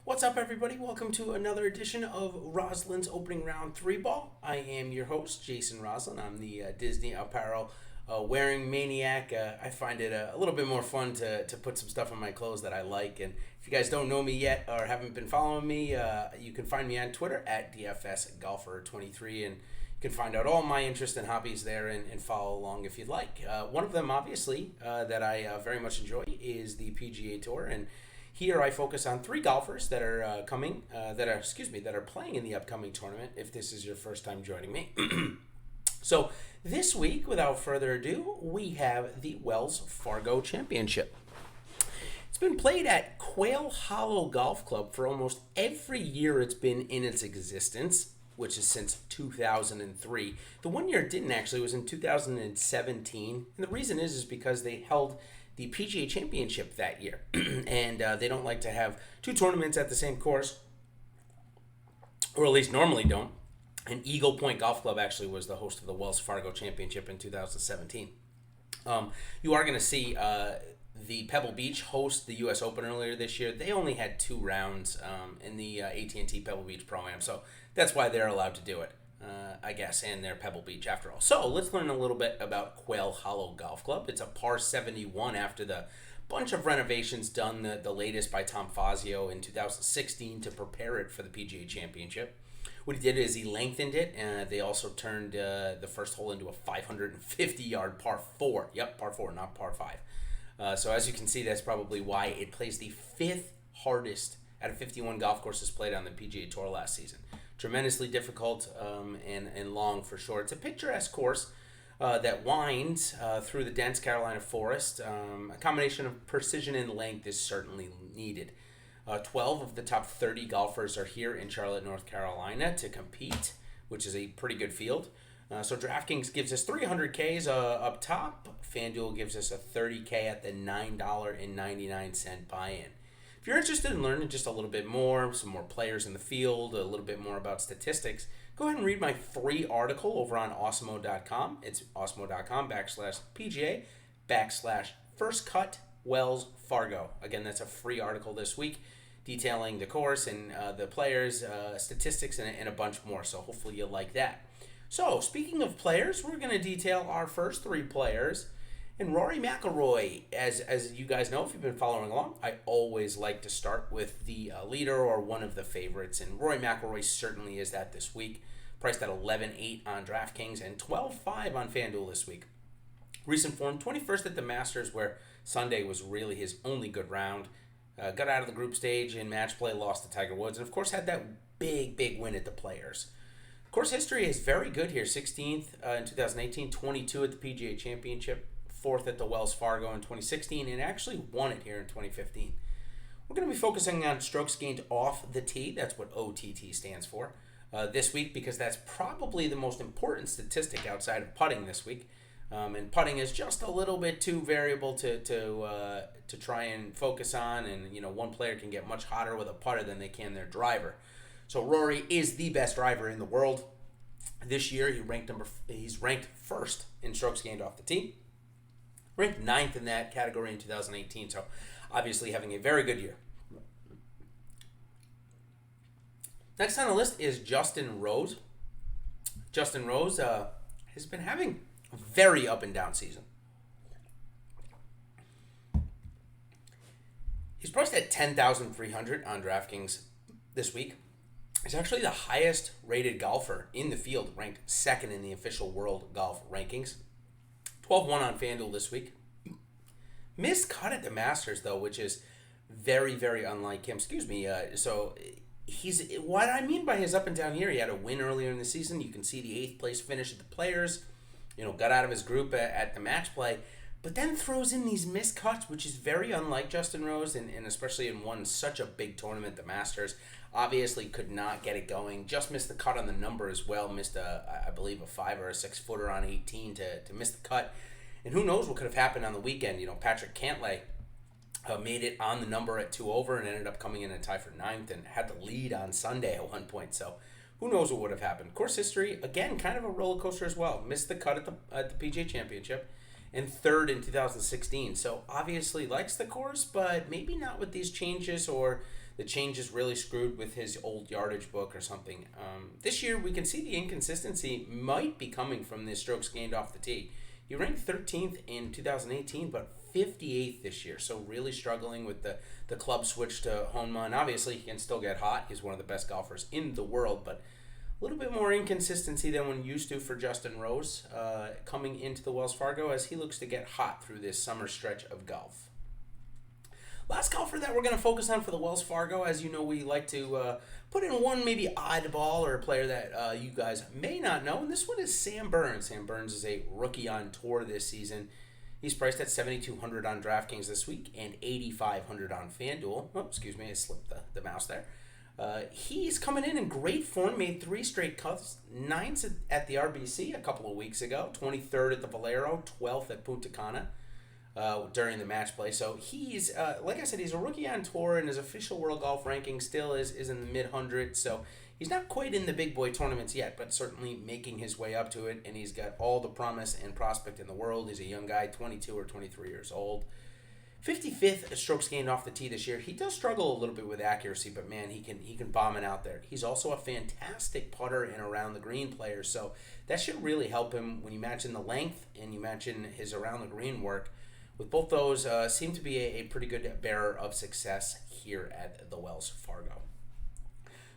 What's up, everybody? Welcome to another edition of Rouslin's Opening Round 3 Ball. I am your host, Jason Rouslin. I'm the Disney apparel wearing maniac. I find it a little bit more fun to put some stuff on my clothes that I like. And if you guys don't know me yet or haven't been following me, you can find me on Twitter at DFS Golfer23, and you can find out all my interests and hobbies there and follow along if you'd like. One of them, obviously, that I very much enjoy is the PGA Tour, and here I focus on three golfers that are that are playing in the upcoming tournament. If this is your first time joining me, so this week, without further ado, we have the Wells Fargo Championship. It's been played at Quail Hollow Golf Club for almost every year it's been in its existence, which is since 2003. The one year it didn't actually was in 2017, and the reason is because they held the PGA Championship that year, and they don't like to have two tournaments at the same course, or at least normally don't. And Eagle Point Golf Club actually was the host of the Wells Fargo Championship in 2017. You are going to see the Pebble Beach host the U.S. Open earlier this year. They only had two rounds in the AT&T Pebble Beach Pro-Am, so that's why they're allowed to do it, I guess, and they're Pebble Beach after all. So let's learn a little bit about Quail Hollow Golf Club. It's a par 71 after the bunch of renovations done, the latest by Tom Fazio in 2016 to prepare it for the PGA Championship. What he did is he lengthened it, and they also turned the first hole into a 550-yard par 4. Yep, par 4, not par 5. So as you can see, that's probably why it plays the fifth hardest out of 51 golf courses played on the PGA Tour last season. Tremendously difficult and long for sure. It's a picturesque course that winds through the dense Carolina forest. A combination of precision and length is certainly needed. 12 of the top 30 golfers are here in Charlotte, North Carolina to compete, which is a pretty good field. So DraftKings gives us 300Ks up top. FanDuel gives us a 30K at the $9.99 buy-in. If you're interested in learning just a little bit more, some more players in the field, a little bit more about statistics, go ahead and read my free article over on Awesemo.com. It's awesemo.com/PGA/first cut Wells Fargo. Again, that's a free article this week detailing the course and the players, statistics, and a bunch more. So hopefully you'll like that. So speaking of players, we're going to detail our first three players. And Rory McIlroy, as you guys know, if you've been following along, I always like to start with the leader or one of the favorites. And Rory McIlroy certainly is that this week. Priced at 11.8 on DraftKings and 12.5 on FanDuel this week. Recent form, 21st at the Masters, where Sunday was really his only good round. Got out of the group stage in match play, lost to Tiger Woods, and of course had that big win at the Players. Course history is very good here. 16th in 2018, 22 at the PGA Championship, 4th at the Wells Fargo in 2016, and actually won it here in 2015. We're going to be focusing on strokes gained off the tee. That's what OTT stands for this week, because that's probably the most important statistic outside of putting this week. And putting is just a little bit too variable to try and focus on, and one player can get much hotter with a putter than they can their driver. So Rory is the best driver in the world. This year he's ranked first in strokes gained off the tee, ranked ninth in that category in 2018. So obviously having a very good year. Next on the list is Justin Rose. Justin Rose has been having a very up and down season. He's priced at $10,300 on DraftKings this week. He's actually the highest rated golfer in the field, ranked second in the official world golf rankings. 12-1 on FanDuel this week. Missed cut at the Masters, though, which is very unlike him. So he's, what I mean by his up and down year, he had a win earlier in the season. You can see the 8th place finish at the Players. Got out of his group at the match play, but then throws in these missed cuts, which is very unlike Justin Rose, and especially in one such a big tournament, the Masters. Obviously could not get it going. Just missed the cut on the number as well. Missed I believe a 5 or a 6 footer on 18 to miss the cut. And who knows what could have happened on the weekend. Patrick Cantlay made it on the number at 2 over and ended up coming in a tie for 9th and had the lead on Sunday at one point. So who knows what would have happened. Course history, again, kind of a roller coaster as well. Missed the cut at the PGA Championship and 3rd in 2016. So obviously likes the course, but maybe not with these changes or the changes really screwed with his old yardage book or something. This year, we can see the inconsistency might be coming from the strokes gained off the tee. He ranked 13th in 2018, but 58th this year, so really struggling with the club switch to Honma. And obviously, he can still get hot. He's one of the best golfers in the world, but a little bit more inconsistency than one used to for Justin Rose coming into the Wells Fargo as he looks to get hot through this summer stretch of golf. Last golfer that we're going to focus on for the Wells Fargo, as you know, we like to put in one maybe oddball or a player that you guys may not know, and this one is Sam Burns. Sam Burns is a rookie on tour this season. He's priced at $7,200 on DraftKings this week and $8,500 on FanDuel. Oh, excuse me, I slipped the mouse there. He's coming in great form, made 3 straight cuts, 9th at the RBC a couple of weeks ago, 23rd at the Valero, 12th at Punta Cana during the match play. So he's, like I said, he's a rookie on tour, and his official world golf ranking still is in the mid-hundreds. So he's not quite in the big boy tournaments yet, but certainly making his way up to it, and he's got all the promise and prospect in the world. He's a young guy, 22 or 23 years old. 55th strokes gained off the tee this year. He does struggle a little bit with accuracy, but man, he can bomb it out there. He's also a fantastic putter and around the green player, so that should really help him when you match in the length and you match in his around the green work. With both those, seem to be a pretty good bearer of success here at the Wells Fargo.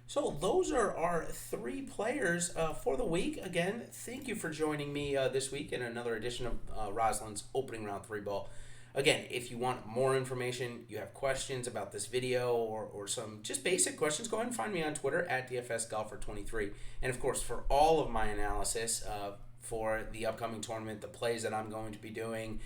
So those are our 3 players for the week. Again, thank you for joining me this week in another edition of Rouslin's Opening Round 3 Ball. Again, if you want more information, you have questions about this video or some just basic questions, go ahead and find me on Twitter at DFSGolfer23. And of course, for all of my analysis for the upcoming tournament, the plays that I'm going to be doing,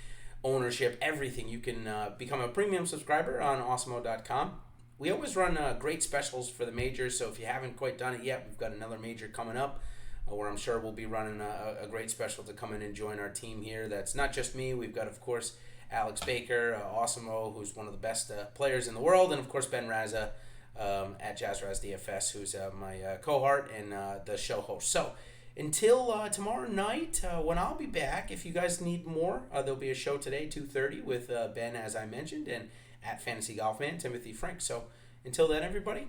ownership, everything, you can become a premium subscriber on awesemo.com. We always run great specials for the majors, so if you haven't quite done it yet, we've got another major coming up where I'm sure we'll be running a great special to come in and join our team here. That's not just me. We've got, of course, Alex Baker, Awesemo, who's one of the best players in the world, and of course Ben Raza at JazzRaz DFS, who's my cohort and the show host. So until tomorrow night, when I'll be back, if you guys need more, there'll be a show today, 2:30, with Ben, as I mentioned, and at Fantasy Golf Man, Timothy Frank. So until then, everybody,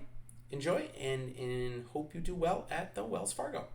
enjoy and hope you do well at the Wells Fargo.